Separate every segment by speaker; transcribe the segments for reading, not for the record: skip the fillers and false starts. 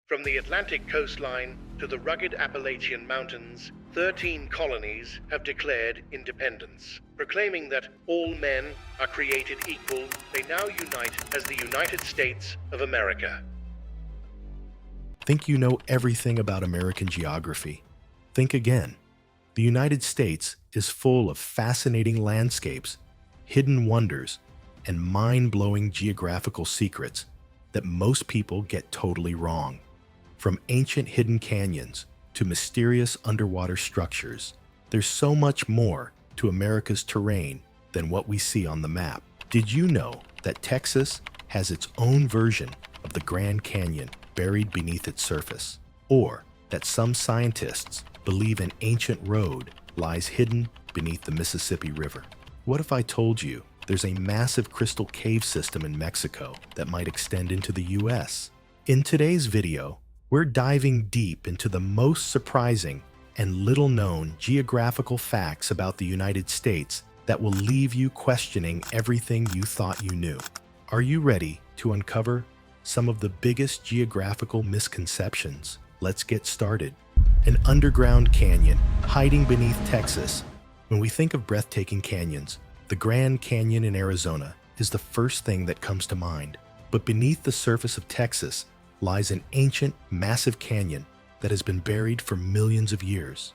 Speaker 1: From the Atlantic coastline to the rugged Appalachian Mountains, 13 colonies have declared independence. Proclaiming that all men are created equal, they now unite as the United States of America.
Speaker 2: Think you know everything about American geography? Think again. The United States is full of fascinating landscapes, hidden wonders, and mind-blowing geographical secrets that most people get totally wrong. From ancient hidden canyons to mysterious underwater structures, there's so much more to America's terrain than what we see on the map. Did you know that Texas has its own version of the Grand Canyon buried beneath its surface? Or that some scientists believe an ancient road lies hidden beneath the Mississippi River? What if I told you there's a massive crystal cave system in Mexico that might extend into the US? In today's video, we're diving deep into the most surprising and little-known geographical facts about the United States that will leave you questioning everything you thought you knew. Are you ready to uncover some of the biggest geographical misconceptions? Let's get started. An underground canyon hiding beneath Texas. When we think of breathtaking canyons, the Grand Canyon in Arizona is the first thing that comes to mind. But beneath the surface of Texas lies an ancient, massive canyon that has been buried for millions of years.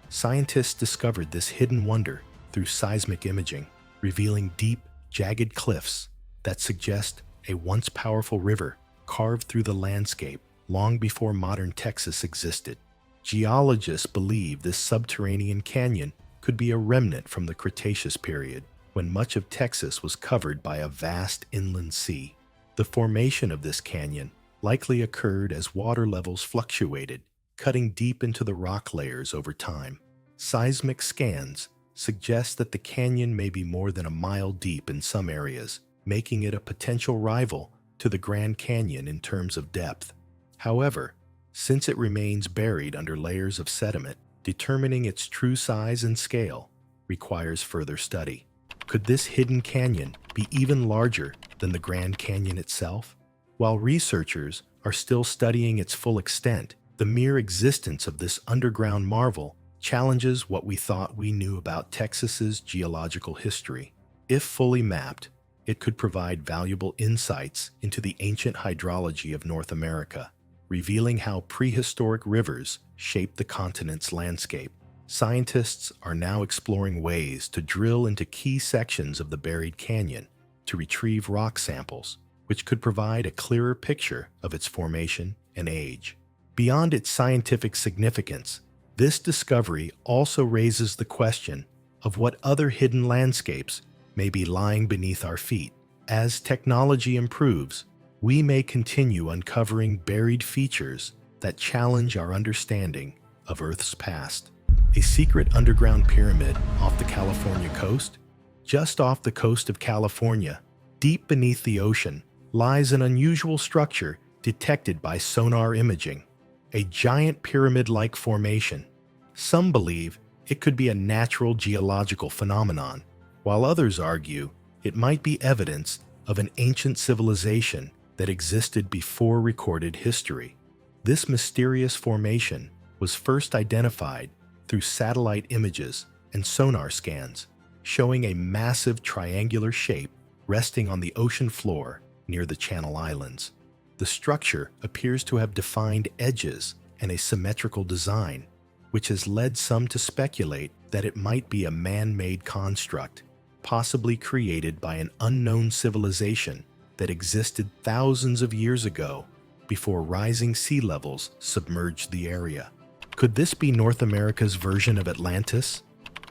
Speaker 2: Scientists discovered this hidden wonder through seismic imaging, revealing deep, jagged cliffs that suggest a once powerful river carved through the landscape long before modern Texas existed. Geologists believe this subterranean canyon could be a remnant from the Cretaceous period, when much of Texas was covered by a vast inland sea. The formation of this canyon likely occurred as water levels fluctuated, cutting deep into the rock layers over time. Seismic scans suggest that the canyon may be more than a mile deep in some areas, making it a potential rival to the Grand Canyon in terms of depth. However, since it remains buried under layers of sediment, determining its true size and scale requires further study. Could this hidden canyon be even larger than the Grand Canyon itself? While researchers are still studying its full extent, the mere existence of this underground marvel challenges what we thought we knew about Texas's geological history. If fully mapped, it could provide valuable insights into the ancient hydrology of North America, revealing how prehistoric rivers shaped the continent's landscape. Scientists are now exploring ways to drill into key sections of the buried canyon to retrieve rock samples, which could provide a clearer picture of its formation and age. Beyond its scientific significance, this discovery also raises the question of what other hidden landscapes may be lying beneath our feet. As technology improves, we may continue uncovering buried features that challenge our understanding of Earth's past. A secret underground pyramid off the California coast? Just off the coast of California, deep beneath the ocean, lies an unusual structure detected by sonar imaging, a giant pyramid-like formation. Some believe it could be a natural geological phenomenon, while others argue it might be evidence of an ancient civilization that existed before recorded history. This mysterious formation was first identified through satellite images and sonar scans, showing a massive triangular shape resting on the ocean floor near the Channel Islands. The structure appears to have defined edges and a symmetrical design, which has led some to speculate that it might be a man-made construct, possibly created by an unknown civilization that existed thousands of years ago before rising sea levels submerged the area. Could this be North America's version of Atlantis?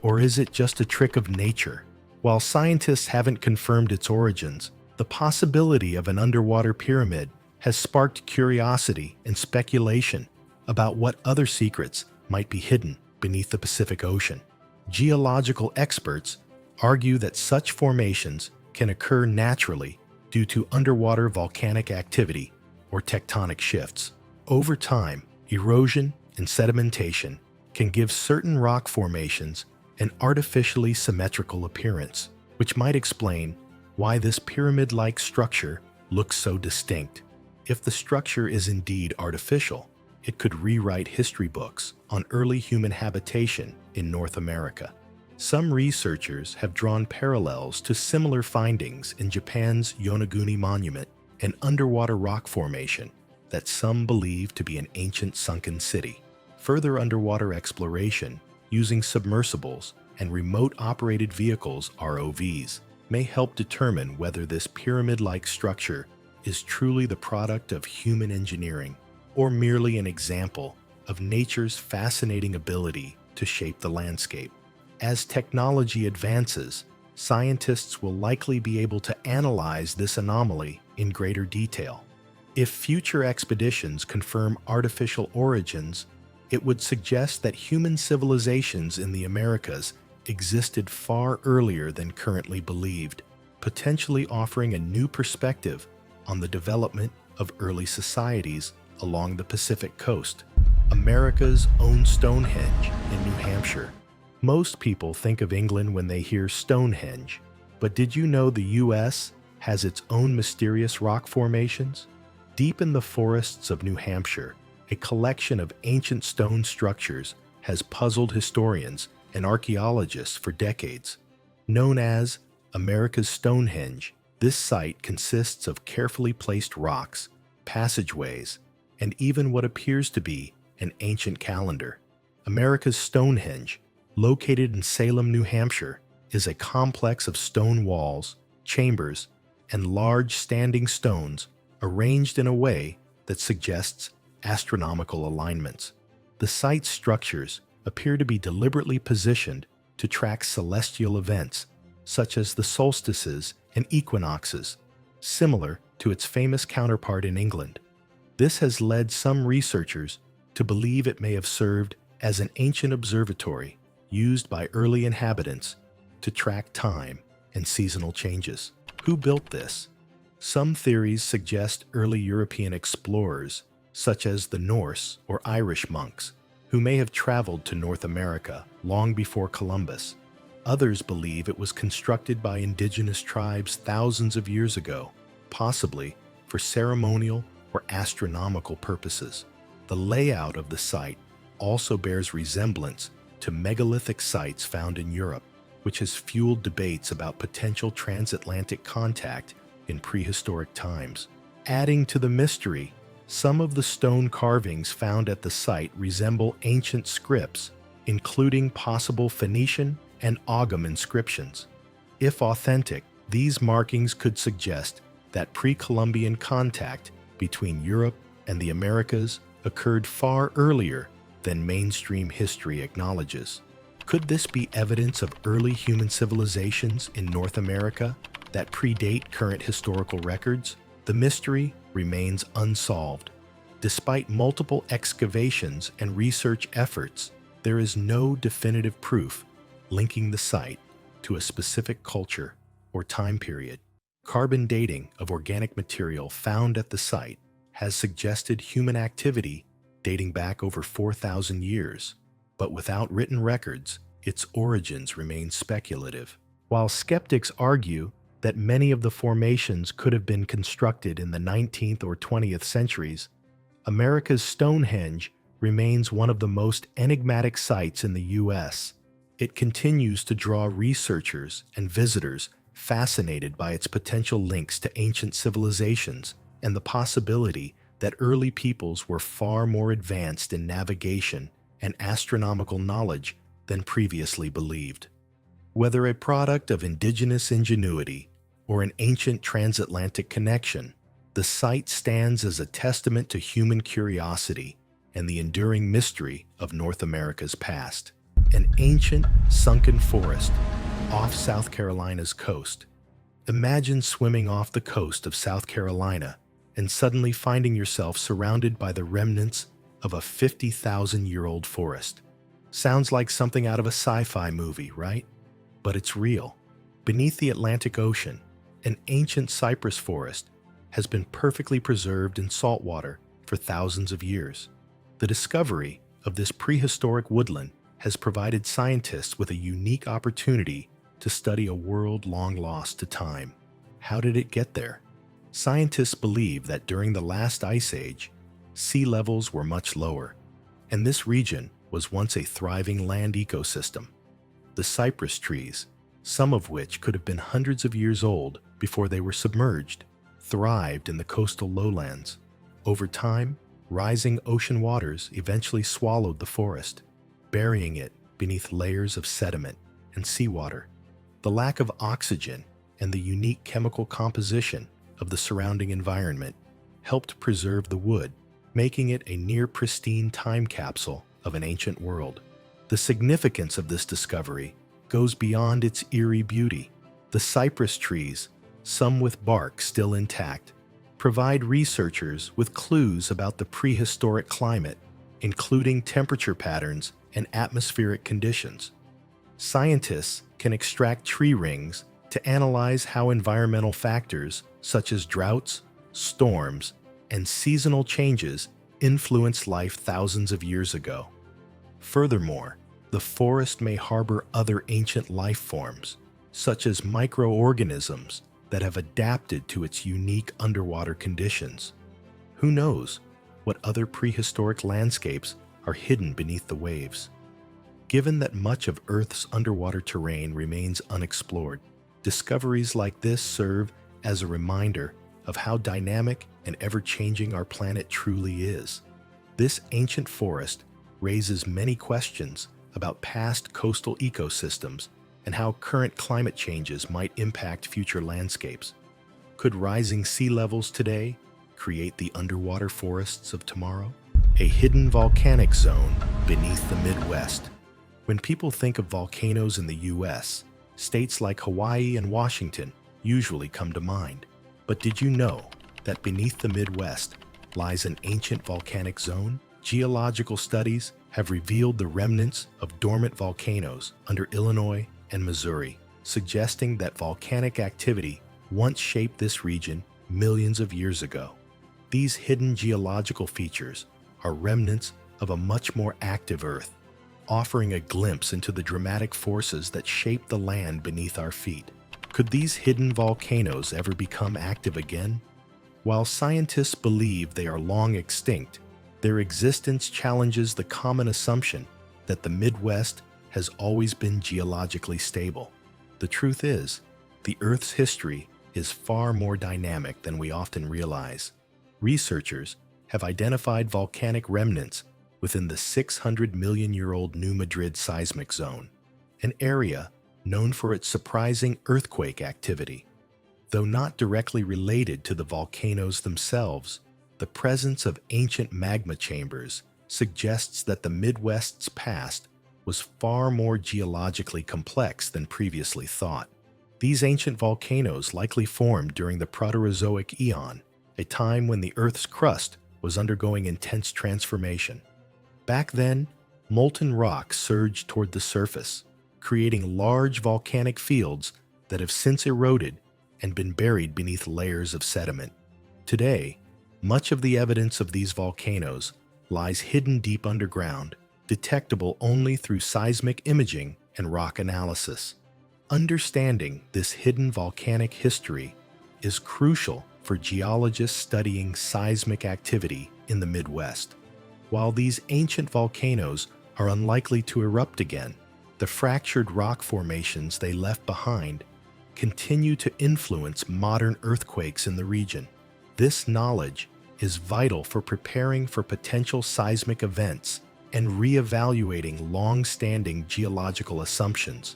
Speaker 2: Or is it just a trick of nature? While scientists haven't confirmed its origins, the possibility of an underwater pyramid has sparked curiosity and speculation about what other secrets might be hidden beneath the Pacific Ocean. Geological experts argue that such formations can occur naturally due to underwater volcanic activity or tectonic shifts. Over time, erosion and sedimentation can give certain rock formations an artificially symmetrical appearance, which might explain why this pyramid-like structure looks so distinct. If the structure is indeed artificial, it could rewrite history books on early human habitation in North America. Some researchers have drawn parallels to similar findings in Japan's Yonaguni Monument, an underwater rock formation that some believe to be an ancient sunken city. Further underwater exploration using submersibles and remote-operated vehicles (ROVs) may help determine whether this pyramid-like structure is truly the product of human engineering or merely an example of nature's fascinating ability to shape the landscape. As technology advances, scientists will likely be able to analyze this anomaly in greater detail. If future expeditions confirm artificial origins, it would suggest that human civilizations in the Americas existed far earlier than currently believed, potentially offering a new perspective on the development of early societies along the Pacific coast. America's own Stonehenge in New Hampshire. Most people think of England when they hear Stonehenge, but did you know the US has its own mysterious rock formations? Deep in the forests of New Hampshire, a collection of ancient stone structures has puzzled historians and archaeologists for decades. Known as America's Stonehenge, this site consists of carefully placed rocks, passageways, and even what appears to be an ancient calendar. America's Stonehenge, located in Salem, New Hampshire, is a complex of stone walls, chambers, and large standing stones arranged in a way that suggests astronomical alignments. The site's structures appear to be deliberately positioned to track celestial events, such as the solstices and equinoxes, similar to its famous counterpart in England. This has led some researchers to believe it may have served as an ancient observatory used by early inhabitants to track time and seasonal changes. Who built this? Some theories suggest early European explorers, such as the Norse or Irish monks, who may have traveled to North America long before Columbus. Others believe it was constructed by indigenous tribes thousands of years ago, possibly for ceremonial or astronomical purposes. The layout of the site also bears resemblance to megalithic sites found in Europe, which has fueled debates about potential transatlantic contact in prehistoric times. Adding to the mystery, some of the stone carvings found at the site resemble ancient scripts, including possible Phoenician and Ogham inscriptions. If authentic, these markings could suggest that pre-Columbian contact between Europe and the Americas occurred far earlier than mainstream history acknowledges. Could this be evidence of early human civilizations in North America that predate current historical records? The mystery remains unsolved. Despite multiple excavations and research efforts, there is no definitive proof linking the site to a specific culture or time period. Carbon dating of organic material found at the site has suggested human activity dating back over 4,000 years, but without written records, its origins remain speculative. While skeptics argue that many of the formations could have been constructed in the 19th or 20th centuries, America's Stonehenge remains one of the most enigmatic sites in the U.S. It continues to draw researchers and visitors fascinated by its potential links to ancient civilizations and the possibility that early peoples were far more advanced in navigation and astronomical knowledge than previously believed. Whether a product of indigenous ingenuity or an ancient transatlantic connection, the site stands as a testament to human curiosity and the enduring mystery of North America's past. An ancient, sunken forest off South Carolina's coast. Imagine swimming off the coast of South Carolina and suddenly finding yourself surrounded by the remnants of a 50,000-year-old forest. Sounds like something out of a sci-fi movie, right? But it's real. Beneath the Atlantic Ocean, an ancient cypress forest has been perfectly preserved in saltwater for thousands of years. The discovery of this prehistoric woodland has provided scientists with a unique opportunity to study a world long lost to time. How did it get there? Scientists believe that during the last ice age, sea levels were much lower, and this region was once a thriving land ecosystem. The cypress trees, some of which could have been hundreds of years old before they were submerged, thrived in the coastal lowlands. Over time, rising ocean waters eventually swallowed the forest, burying it beneath layers of sediment and seawater. The lack of oxygen and the unique chemical composition of the surrounding environment helped preserve the wood, making it a near-pristine time capsule of an ancient world. The significance of this discovery goes beyond its eerie beauty. The cypress trees, some with bark still intact, provide researchers with clues about the prehistoric climate, including temperature patterns and atmospheric conditions. Scientists can extract tree rings to analyze how environmental factors such as droughts, storms, and seasonal changes influenced life thousands of years ago. Furthermore, the forest may harbor other ancient life forms, such as microorganisms that have adapted to its unique underwater conditions. Who knows what other prehistoric landscapes are hidden beneath the waves? Given that much of Earth's underwater terrain remains unexplored, discoveries like this serve as a reminder of how dynamic and ever-changing our planet truly is. This ancient forest raises many questions about past coastal ecosystems and how current climate changes might impact future landscapes. Could rising sea levels today create the underwater forests of tomorrow? A hidden volcanic zone beneath the Midwest. When people think of volcanoes in the U.S., states like Hawaii and Washington usually come to mind. But did you know that beneath the Midwest lies an ancient volcanic zone? Geological studies have revealed the remnants of dormant volcanoes under Illinois and Missouri, suggesting that volcanic activity once shaped this region millions of years ago. These hidden geological features are remnants of a much more active Earth, offering a glimpse into the dramatic forces that shape the land beneath our feet. Could these hidden volcanoes ever become active again? While scientists believe they are long extinct, their existence challenges the common assumption that the Midwest has always been geologically stable. The truth is, the Earth's history is far more dynamic than we often realize. Researchers have identified volcanic remnants within the 600-million-year-old New Madrid seismic zone, an area known for its surprising earthquake activity. Though not directly related to the volcanoes themselves, the presence of ancient magma chambers suggests that the Midwest's past was far more geologically complex than previously thought. These ancient volcanoes likely formed during the Proterozoic Eon, a time when the Earth's crust was undergoing intense transformation. Back then, molten rock surged toward the surface, creating large volcanic fields that have since eroded and been buried beneath layers of sediment. Today, much of the evidence of these volcanoes lies hidden deep underground, detectable only through seismic imaging and rock analysis. Understanding this hidden volcanic history is crucial for geologists studying seismic activity in the Midwest. While these ancient volcanoes are unlikely to erupt again, the fractured rock formations they left behind continue to influence modern earthquakes in the region. This knowledge is vital for preparing for potential seismic events and reevaluating long-standing geological assumptions.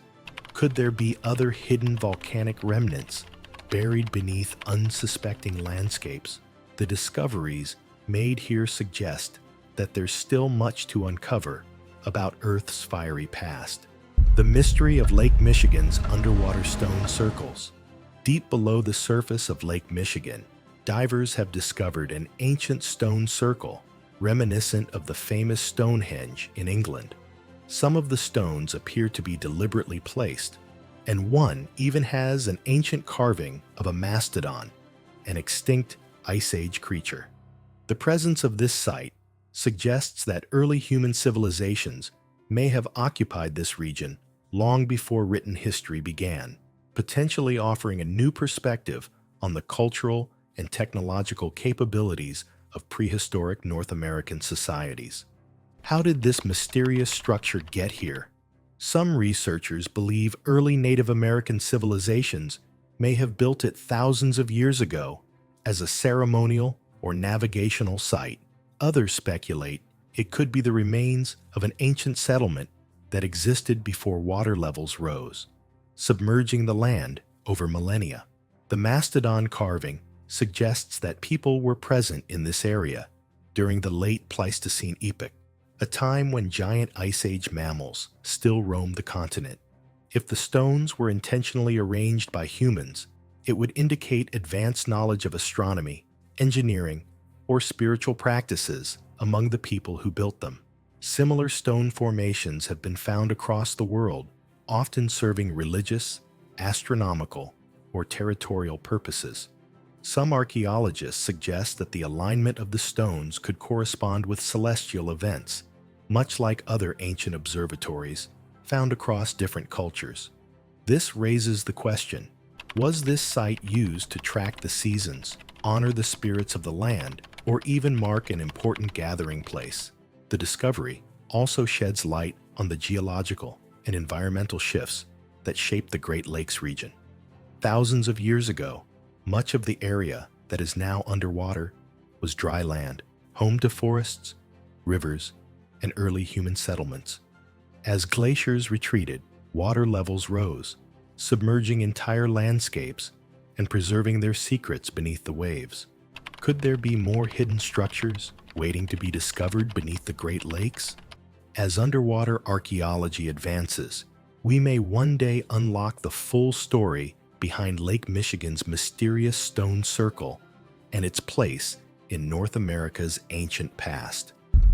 Speaker 2: Could there be other hidden volcanic remnants buried beneath unsuspecting landscapes? The discoveries made here suggest that there's still much to uncover about Earth's fiery past. The mystery of Lake Michigan's underwater stone circles. Deep below the surface of Lake Michigan, divers have discovered an ancient stone circle reminiscent of the famous Stonehenge in England. Some of the stones appear to be deliberately placed, and one even has an ancient carving of a mastodon, an extinct Ice Age creature. The presence of this site suggests that early human civilizations may have occupied this region long before written history began, potentially offering a new perspective on the cultural and technological capabilities of prehistoric North American societies. How did this mysterious structure get here? Some researchers believe early Native American civilizations may have built it thousands of years ago as a ceremonial or navigational site. Others speculate it could be the remains of an ancient settlement that existed before water levels rose, submerging the land over millennia. The mastodon carving suggests that people were present in this area during the late Pleistocene epoch, a time when giant Ice Age mammals still roamed the continent. If the stones were intentionally arranged by humans, it would indicate advanced knowledge of astronomy, engineering, or spiritual practices among the people who built them. Similar stone formations have been found across the world, often serving religious, astronomical, or territorial purposes. Some archaeologists suggest that the alignment of the stones could correspond with celestial events, much like other ancient observatories found across different cultures. This raises the question, was this site used to track the seasons, honor the spirits of the land, or even mark an important gathering place? The discovery also sheds light on the geological and environmental shifts that shaped the Great Lakes region. Thousands of years ago, much of the area that is now underwater was dry land, home to forests, rivers, and early human settlements. As glaciers retreated, water levels rose, submerging entire landscapes and preserving their secrets beneath the waves. Could there be more hidden structures waiting to be discovered beneath the Great Lakes? As underwater archaeology advances, we may one day unlock the full story behind Lake Michigan's mysterious stone circle and its place in North America's ancient past.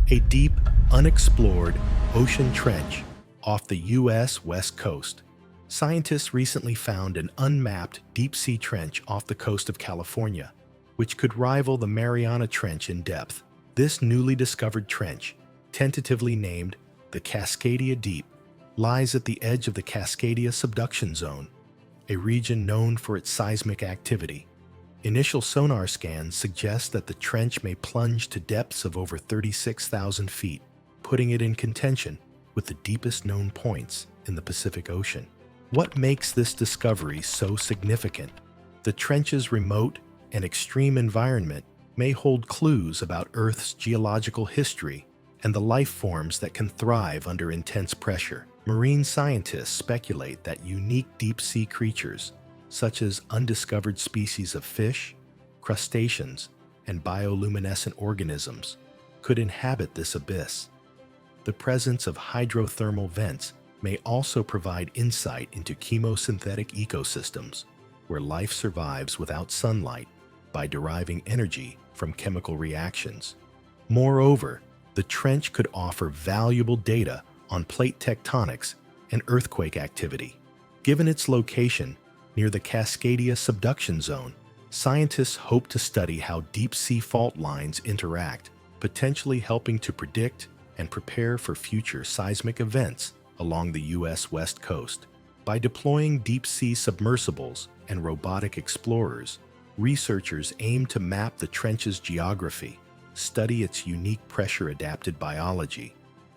Speaker 2: A deep, unexplored ocean trench off the U.S. West Coast. Scientists recently found an unmapped deep-sea trench off the coast of California, which could rival the Mariana Trench in depth. This newly discovered trench, tentatively named the Cascadia Deep, lies at the edge of the Cascadia Subduction Zone, a region known for its seismic activity. Initial sonar scans suggest that the trench may plunge to depths of over 36,000 feet, putting it in contention with the deepest known points in the Pacific Ocean. What makes this discovery so significant? The trench's remote and extreme environment may hold clues about Earth's geological history and the life forms that can thrive under intense pressure. Marine scientists speculate that unique deep-sea creatures, such as undiscovered species of fish, crustaceans, and bioluminescent organisms, could inhabit this abyss. The presence of hydrothermal vents may also provide insight into chemosynthetic ecosystems, where life survives without sunlight by deriving energy from chemical reactions. Moreover, the trench could offer valuable data on plate tectonics and earthquake activity. Given its location near the Cascadia Subduction Zone, scientists hope to study how deep-sea fault lines interact, potentially helping to predict and prepare for future seismic events along the U.S. West Coast. By deploying deep-sea submersibles and robotic explorers, researchers aim to map the trench's geography, study its unique pressure-adapted biology,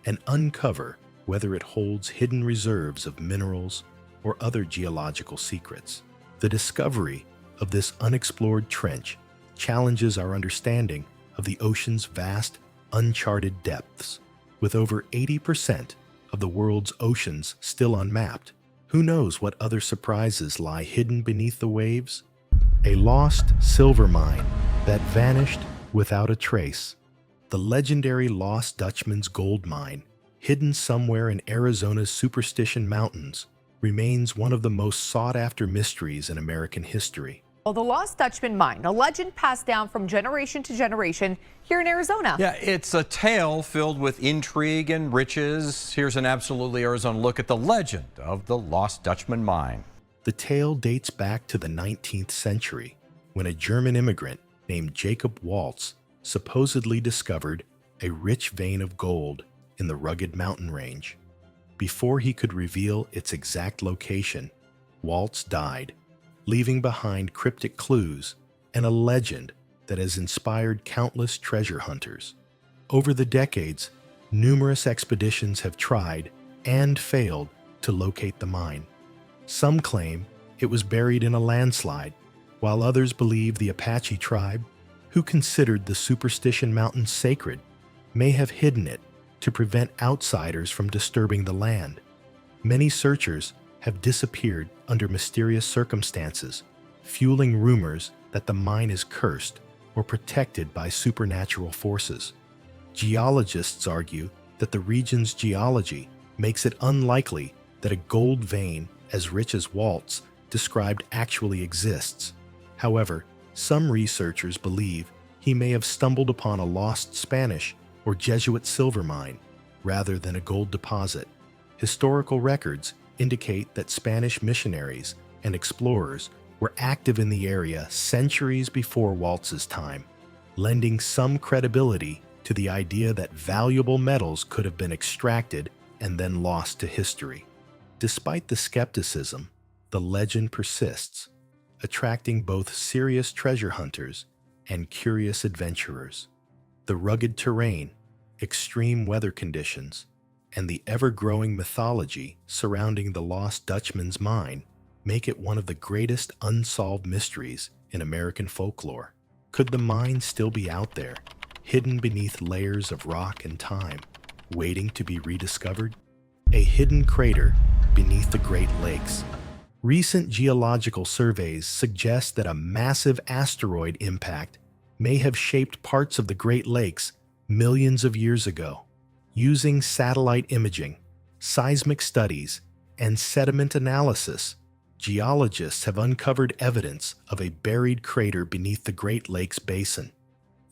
Speaker 2: and uncover whether it holds hidden reserves of minerals or other geological secrets. The discovery of this unexplored trench challenges our understanding of the ocean's vast, uncharted depths. With over 80% of the world's oceans still unmapped, who knows what other surprises lie hidden beneath the waves? A lost silver mine that vanished without a trace. The legendary Lost Dutchman's gold mine, hidden somewhere in Arizona's Superstition Mountains, remains one of the most sought-after mysteries in American history.
Speaker 3: Well, the Lost Dutchman mine, a legend passed down from generation to generation here in Arizona.
Speaker 4: Yeah, it's a tale filled with intrigue and riches. Here's an absolutely Arizona look at the legend of the Lost Dutchman mine.
Speaker 2: The tale dates back to the 19th century, when a German immigrant named Jacob Waltz supposedly discovered a rich vein of gold in the rugged mountain range. Before he could reveal its exact location, Waltz died, leaving behind cryptic clues and a legend that has inspired countless treasure hunters. Over the decades, numerous expeditions have tried and failed to locate the mine. Some claim it was buried in a landslide, while others believe the Apache tribe, who considered the Superstition Mountains sacred, may have hidden it to prevent outsiders from disturbing the land. Many searchers have disappeared under mysterious circumstances, fueling rumors that the mine is cursed or protected by supernatural forces. Geologists argue that the region's geology makes it unlikely that a gold vein as rich as Walt's described actually exists. However, some researchers believe he may have stumbled upon a lost Spanish or Jesuit silver mine rather than a gold deposit. Historical records indicate that Spanish missionaries and explorers were active in the area centuries before Waltz's time, lending some credibility to the idea that valuable metals could have been extracted and then lost to history. Despite the skepticism, the legend persists, attracting both serious treasure hunters and curious adventurers. The rugged terrain, extreme weather conditions, and the ever-growing mythology surrounding the lost Dutchman's mine make it one of the greatest unsolved mysteries in American folklore. Could the mine still be out there, hidden beneath layers of rock and time, waiting to be rediscovered? A hidden crater beneath the Great Lakes. Recent geological surveys suggest that a massive asteroid impact may have shaped parts of the Great Lakes millions of years ago. Using satellite imaging, seismic studies, and sediment analysis, geologists have uncovered evidence of a buried crater beneath the Great Lakes basin.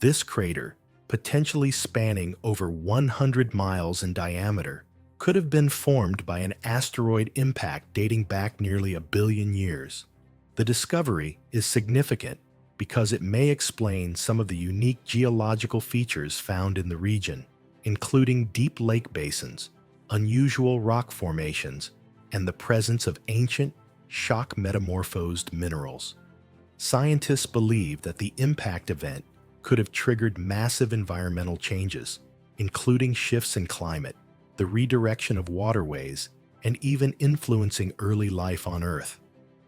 Speaker 2: This crater, potentially spanning over 100 miles in diameter, could have been formed by an asteroid impact dating back nearly 1 billion years. The discovery is significant because it may explain some of the unique geological features found in the region, including deep lake basins, unusual rock formations, and the presence of ancient, shock-metamorphosed minerals. Scientists believe that the impact event could have triggered massive environmental changes, including shifts in climate, the redirection of waterways, and even influencing early life on Earth.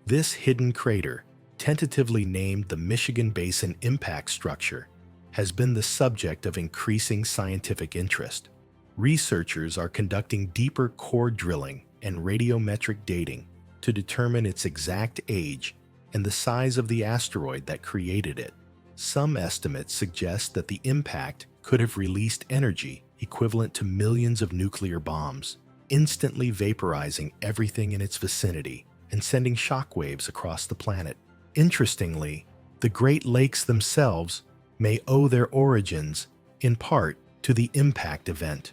Speaker 2: This hidden crater, tentatively named the Michigan Basin Impact Structure, has been the subject of increasing scientific interest. Researchers are conducting deeper core drilling and radiometric dating to determine its exact age and the size of the asteroid that created it. Some estimates suggest that the impact could have released energy equivalent to millions of nuclear bombs, instantly vaporizing everything in its vicinity and sending shockwaves across the planet. Interestingly, the Great Lakes themselves may owe their origins, in part, to the impact event.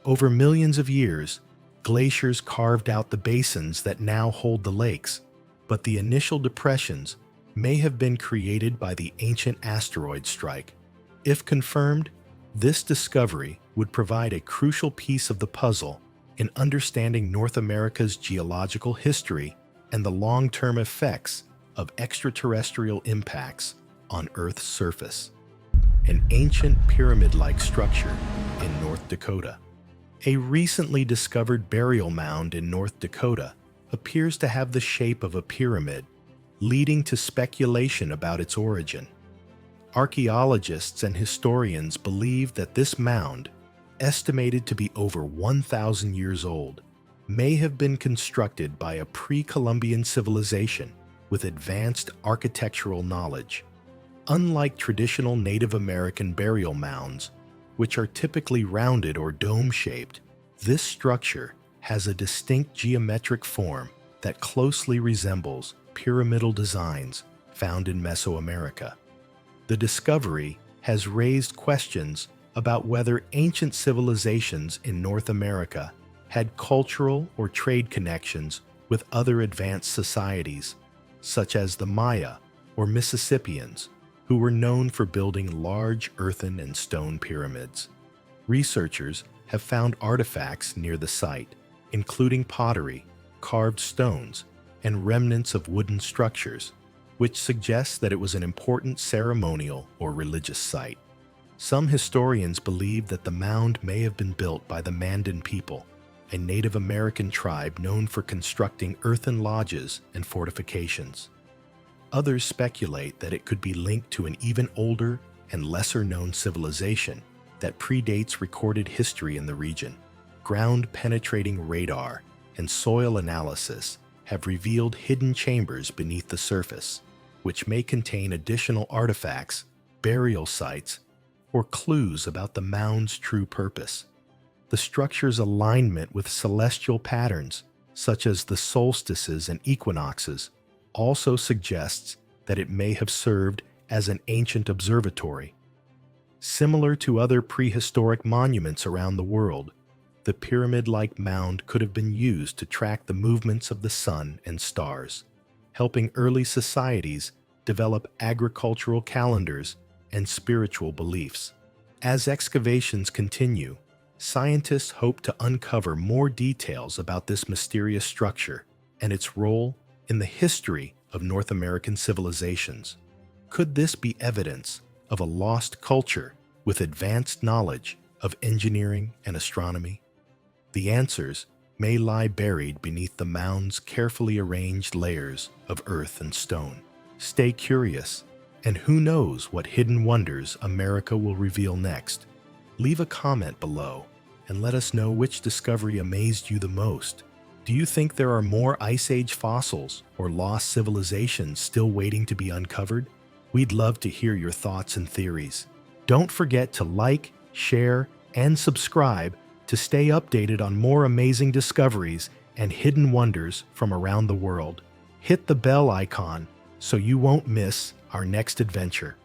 Speaker 2: Over millions of years, glaciers carved out the basins that now hold the lakes, but the initial depressions may have been created by the ancient asteroid strike. If confirmed, this discovery would provide a crucial piece of the puzzle in understanding North America's geological history and the long-term effects of extraterrestrial impacts on Earth's surface. An ancient pyramid-like structure in North Dakota. A recently discovered burial mound in North Dakota appears to have the shape of a pyramid, leading to speculation about its origin. Archaeologists and historians believe that this mound, estimated to be over 1,000 years old, may have been constructed by a pre-Columbian civilization with advanced architectural knowledge. Unlike traditional Native American burial mounds, which are typically rounded or dome-shaped, this structure has a distinct geometric form that closely resembles pyramidal designs found in Mesoamerica. The discovery has raised questions about whether ancient civilizations in North America had cultural or trade connections with other advanced societies, such as the Maya or Mississippians, who were known for building large earthen and stone pyramids. Researchers have found artifacts near the site, including pottery, carved stones, and remnants of wooden structures, which suggests that it was an important ceremonial or religious site. Some historians believe that the mound may have been built by the Mandan people, a Native American tribe known for constructing earthen lodges and fortifications. Others speculate that it could be linked to an even older and lesser-known civilization that predates recorded history in the region. Ground-penetrating radar and soil analysis have revealed hidden chambers beneath the surface, which may contain additional artifacts, burial sites, or clues about the mound's true purpose. The structure's alignment with celestial patterns, such as the solstices and equinoxes, also suggests that it may have served as an ancient observatory. Similar to other prehistoric monuments around the world, the pyramid-like mound could have been used to track the movements of the sun and stars, helping early societies develop agricultural calendars and spiritual beliefs. As excavations continue, scientists hope to uncover more details about this mysterious structure and its role in the history of North American civilizations. Could this be evidence of a lost culture with advanced knowledge of engineering and astronomy? The answers may lie buried beneath the mound's carefully arranged layers of earth and stone. Stay curious, and who knows what hidden wonders America will reveal next. Leave a comment below and let us know which discovery amazed you the most. Do you think there are more Ice Age fossils or lost civilizations still waiting to be uncovered? We'd love to hear your thoughts and theories. Don't forget to like, share, and subscribe to stay updated on more amazing discoveries and hidden wonders from around the world. Hit the bell icon so you won't miss our next adventure.